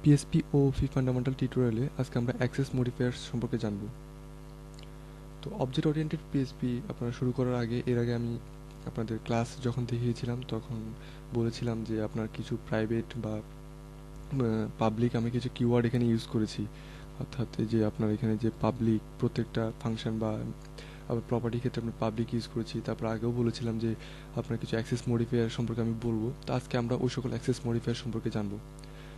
PSP ও fundamental টিউটোরিয়ালে আজকে আমরা অ্যাক্সেস মডিফায়ার্স সম্পর্কে জানব। তো অবজেক্ট ওরিয়েন্টেড পিএসপি আপনারা শুরু করার আগে এর আগে আমি আপনাদের ক্লাস যখন দেখিয়েছিলাম তখন বলেছিলাম যে আপনার কিছু প্রাইভেট বা পাবলিক আমি কিছু কিওয়ার্ড এখানে ইউজ করেছি, অর্থাৎ এই যে আপনার এখানে যে পাবলিক প্রত্যেকটা ফাংশন বা আবার প্রপার্টির ক্ষেত্রে আমি পাবলিক ইউজ করেছি। তারপর আগেও বলেছিলাম যে আপনার কিছু অ্যাক্সেস মডিফায়ার সম্পর্কে আমি বলবো। তো আজকে আমরা ওই সকল অ্যাক্সেস মডিফায়ার সম্পর্কে জানবো।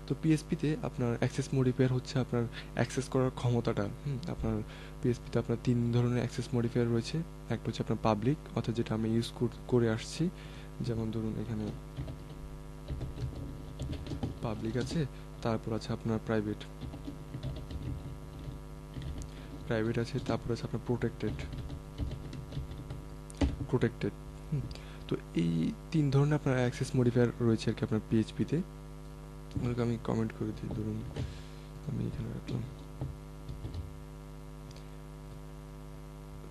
তো পিএসপিতে আপনার অ্যাক্সেস মডিফায়ার হচ্ছে আপনার অ্যাক্সেস করার ক্ষমতাটা। আপনার পিএসপিতে আপনার 3 ধরনের অ্যাক্সেস মডিফায়ার রয়েছে। একটা হচ্ছে আপনার পাবলিক, অর্থাৎ যেটা আমি ইউজ করে আসছি, যেমন ধরুন এখানে পাবলিক আছে, তারপর আছে আপনার প্রাইভেট আছে, তারপর আছে আপনার প্রোটেক্টেড। তো এই 3 ধরনের আপনার অ্যাক্সেস মডিফায়ার রয়েছে আর কি আপনার পিএইচপিতে। ওগুলোকে আমি কমেন্ট করে দিই, ধরুন আমি এখানে রাখলাম,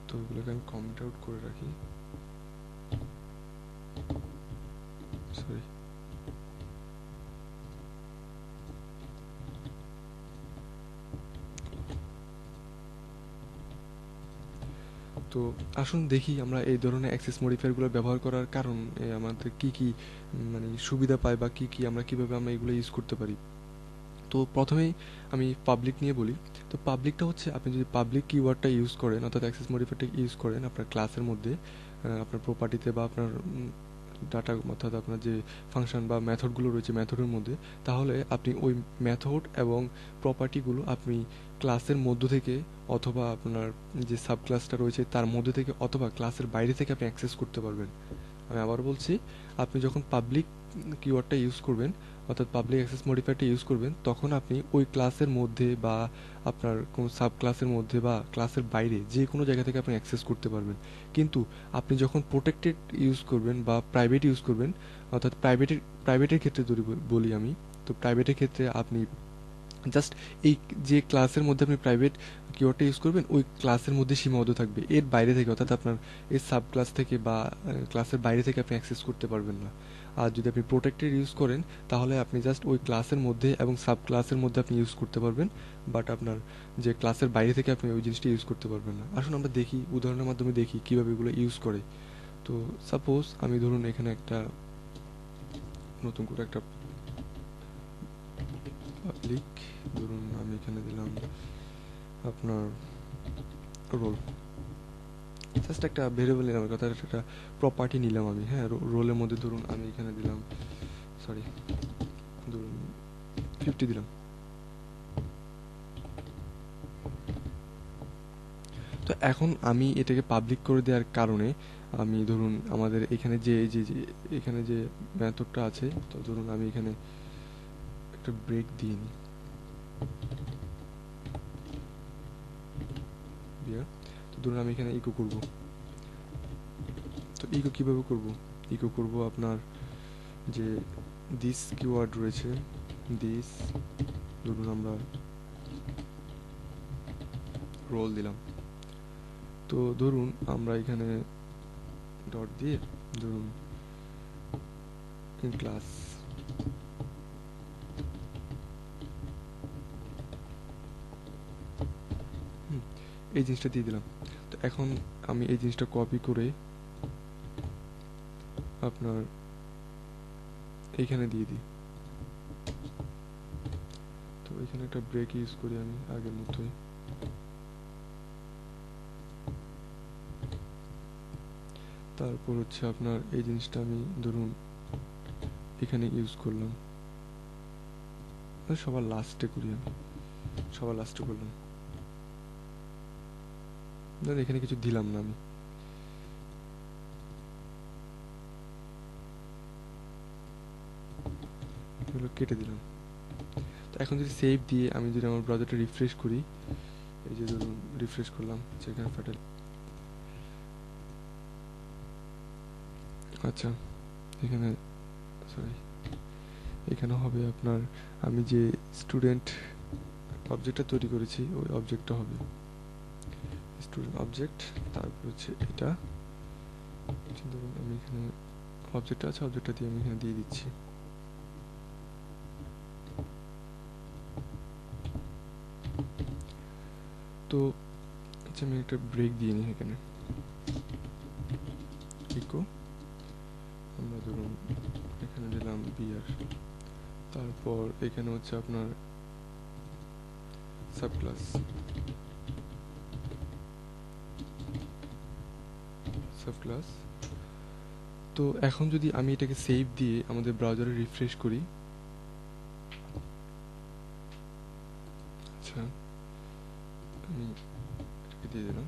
তো ওগুলোকে আমি কমেন্ট আউট করে রাখি, সরি। তো আসুন দেখি আমরা এই ধরনের অ্যাক্সেস মডিফায়ারগুলো ব্যবহার করার কারণ আমাদের কি মানে সুবিধা পাই বা কি আমরা কিভাবে আমরা এগুলো ইউজ করতে পারি। তো প্রথমেই আমি পাবলিক নিয়ে বলি। তো পাবলিকটা হচ্ছে আপনি যদি পাবলিক কিওয়ার্ডটা ইউজ করেন, অর্থাৎ অ্যাক্সেস মডিফায়ারটা ইউজ করেন আপনার ক্লাসের মধ্যে, আপনার প্রপার্টিতে বা আপনার ডাটা, অর্থাৎ আপনার যে ফাংশন বা মেথডগুলো রয়েছে মেথডের মধ্যে, তাহলে আপনি ওই মেথড এবং প্রপার্টিগুলো আপনি ক্লাসের মধ্য থেকে অথবা আপনার যে সাব ক্লাসটা রয়েছে তার মধ্যে থেকে অথবা ক্লাসের বাইরে থেকে আপনি অ্যাক্সেস করতে পারবেন। আমি আবার বলছি, আপনি যখন পাবলিক কিওয়ার্ডটা ইউজ করবেন, অর্থাৎ পাবলিক অ্যাক্সেস মডিফায়ারটা ইউজ করবেন, তখন আপনি ওই ক্লাসের মধ্যে বা আপনার কোনো সাব ক্লাসের মধ্যে বা ক্লাসের বাইরে যে কোনো জায়গা থেকে আপনি অ্যাক্সেস করতে পারবেন। কিন্তু আপনি যখন প্রোটেক্টেড ইউজ করবেন বা প্রাইভেট ইউজ করবেন, অর্থাৎ প্রাইভেটের ক্ষেত্রে যদি বলি আমি, তো প্রাইভেটের ক্ষেত্রে আপনি জাস্ট এই যে ক্লাসের মধ্যে আপনি প্রাইভেট কিওয়ার্ডটা ইউজ করবেন ওই ক্লাসের মধ্যে সীমাবদ্ধ থাকবে, এর বাইরে থেকে অর্থাৎ আপনার এই সাব ক্লাস থেকে বা ক্লাসের বাইরে থেকে আপনি অ্যাক্সেস করতে পারবেন না। আর যদি আপনি প্রোটেক্টেড ইউজ করেন তাহলে আপনি জাস্ট ওই ক্লাসের মধ্যে এবং সাব ক্লাসের মধ্যে আপনি ইউজ করতে পারবেন, বাট আপনার যে ক্লাসের বাইরে থেকে আপনি ওই জিনিসটা ইউজ করতে পারবেন না। আসুন আমরা দেখি, উদাহরণের মাধ্যমে দেখি কীভাবে এগুলো ইউজ করে। তো সাপোজ আমি ধরুন এখানে একটা নতুন করে একটা পাবলিক, ধরুন আমি এখানে দিলাম আপনার রোল, জাস্ট একটা ভেরিয়েবল নিলাম, কথা একটা প্রপার্টি নিলাম আমি। হ্যাঁ, রোলের মধ্যে ধরুন আমি এখানে দিলাম, সরি, ধরুন 50 দিলাম। তো এখন আমি এটাকে পাবলিক করে দেওয়ার কারণে আমি ধরুন আমাদের এখানে যে এখানে যে মেথডটা আছে, তো ধরুন আমি এখানে একটা ব্রেক দিয়ে নিই, তো ধরুন আমি এখানে ইকো করব। তো ইকো কীভাবে করব? ইকো করব আপনার যে দিস কিওয়ার্ড রয়েছে, দিস, ধরুন আমরা রোল দিলাম। তো ধরুন আমরা এখানে ডট দিয়ে ধরুন ইন ক্লাস, এই জিনিসটা দিয়ে দিলাম। তো এখন আমি এই জিনিসটা কপি করে আপনার এইখানে দিয়ে দিই। তো এখানে একটা ব্রেক ইউজ করি আমি আগের মতোই। তারপর হচ্ছে আপনার এই জিনিসটা আমি ধরুন এখানে ইউজ করলাম, সবার লাস্টে করি, আমি সবার লাস্টে করলাম, ধরুন এখানে কিছু দিলাম না, আমি এগুলো কেটে দিলাম। তো এখন যদি সেভ দিয়ে আমি যদি আমার ব্রাউজারটা রিফ্রেশ করি, এই যে ধরুন রিফ্রেশ করলাম, সেখানে ফাটাল, আচ্ছা এখানে, সরি, এখানে হবে আপনার আমি যে স্টুডেন্ট অবজেক্টটা তৈরি করেছি ওই অবজেক্টটা হবে স্টুডেন্ট অবজেক্ট। তারপর হচ্ছে এটা, ধরুন আমি এখানে অবজেক্টটা আছে, অবজেক্টটা দিয়ে আমি এখানে দিয়ে দিচ্ছি। তো আচ্ছা, আমি একটা ব্রেক দিয়ে নিই এখানে। ইকো, আমরা ধরুন এখানে দিলাম বিয়ার, তারপর এখানে হচ্ছে আপনার সাব ক্লাস, তো এখন যদি আমি এটাকে সেভ দিয়ে আমাদের ব্রাউজারে রিফ্রেশ করি, আচ্ছা আমি এটাকে দিয়ে দিলাম,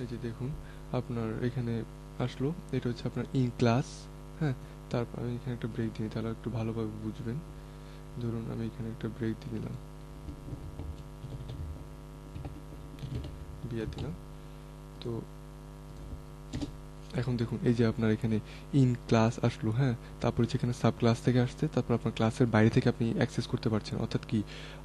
এই যে দেখুন আপনার এখানে আসলো, এটা হচ্ছে আপনার ইন ক্লাস। হ্যাঁ, তারপর আমি এখানে একটা ব্রেক দিই, তাহলে একটু ভালোভাবে বুঝবেন। ধরুন আমি এখানে একটা ব্রেক দিয়ে দিলাম, বিয়ে দিলাম। তো এখন দেখুন এই যে আপনার এখানে ইন ক্লাস আসলো। হ্যাঁ, তারপর হচ্ছে এখানে সাব ক্লাস থেকে আসছে, তারপর আপনার ক্লাসের বাইরে থেকে আপনি অ্যাক্সেস করতে পারছেন। অর্থাৎ কি,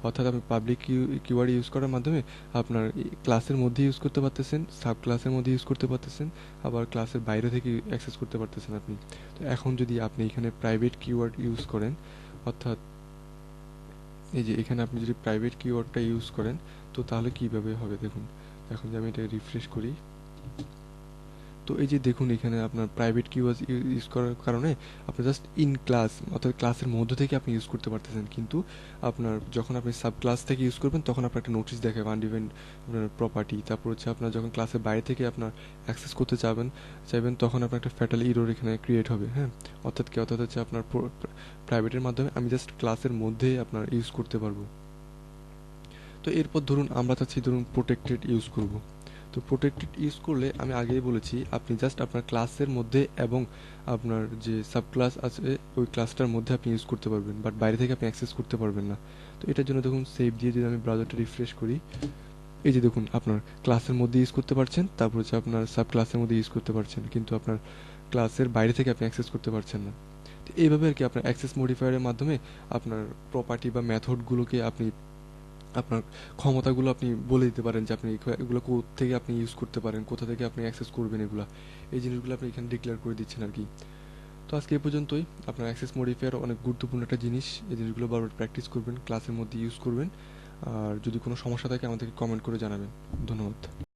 অর্থাৎ আপনি পাবলিক কিওয়ার্ড ইউজ করার মাধ্যমে আপনার ক্লাসের মধ্যে ইউজ করতে পারতেছেন, সাব ক্লাসের মধ্যে ইউজ করতে পারতেছেন, আবার ক্লাসের বাইরে থেকে অ্যাক্সেস করতে পারতেছেন আপনি। তো এখন যদি আপনি এখানে প্রাইভেট কিওয়ার্ড ইউজ করেন, অর্থাৎ এই যে এখানে আপনি যদি প্রাইভেট কিওয়ার্ডটা ইউজ করেন, তো তাহলে কীভাবে হবে দেখুন। এখন যে আমি এটা রিফ্রেশ করি, তো এই যে দেখুন এখানে আপনার প্রাইভেট কিওয়ার্ড ইউজ করার কারণে আপনি জাস্ট ইন ক্লাস, অর্থাৎ ক্লাসের মধ্য থেকে আপনি ইউজ করতে পারতেছেন। কিন্তু আপনার যখন আপনি সাব ক্লাস থেকে ইউজ করবেন, তখন আপনার একটা নোটিশ দেখাবে আনডিফাইন্ড আপনার প্রপার্টি। তারপর হচ্ছে আপনার যখন ক্লাসের বাইরে থেকে আপনার অ্যাক্সেস করতে চাইবেন, তখন আপনার একটা ফ্যাটাল ইরর এখানে ক্রিয়েট হবে। হ্যাঁ, অর্থাৎ কি, অর্থাৎ হচ্ছে আপনার প্রাইভেটের মাধ্যমে আমি জাস্ট ক্লাসের মধ্যেই আপনার ইউজ করতে পারবো। তো এরপর ধরুন আমরা চাচ্ছি ধরুন প্রোটেক্টেড ইউজ করব। তো প্রোটেক্টেড ইউজ করলে আমি আগেই বলেছি, আপনি জাস্ট আপনার ক্লাসের মধ্যে এবং আপনার যে সাব ক্লাস আছে ওই ক্লাসটার মধ্যে আপনি ইউজ করতে পারবেন, বাট বাইরে থেকে আপনি অ্যাক্সেস করতে পারবেন না। তো এটার জন্য দেখুন সেভ দিয়ে যদি আমি ব্রাউজারটা রিফ্রেশ করি, এই যে দেখুন আপনার ক্লাসের মধ্যে ইউজ করতে পারছেন, তারপর হচ্ছে আপনার সাব ক্লাসের মধ্যে ইউজ করতে পারছেন, কিন্তু আপনার ক্লাসের বাইরে থেকে আপনি অ্যাক্সেস করতে পারছেন না। তো এইভাবে আর কি আপনার অ্যাক্সেস মডিফায়ারের মাধ্যমে আপনার প্রপার্টি বা মেথডগুলোকে আপনি আপনার ক্ষমতাগুলো আপনি বলে দিতে পারেন যে আপনি এগুলো থেকে আপনি ইউজ করতে পারেন, কোথা থেকে আপনি অ্যাক্সেস করবেন, এগুলা এই জিনিসগুলো আপনি এখানে ডিক্লেয়ার করে দিচ্ছেন আর কি। তো আজকে এই পর্যন্তই। আপনার অ্যাক্সেস মডিফায়ার অনেক গুরুত্বপূর্ণ একটা জিনিস, এই জিনিসগুলো বারবার প্র্যাকটিস করবেন, ক্লাসের মধ্যে ইউজ করবেন। আর যদি কোনো সমস্যা থাকে আমাদেরকে কমেন্ট করে জানাবেন। ধন্যবাদ।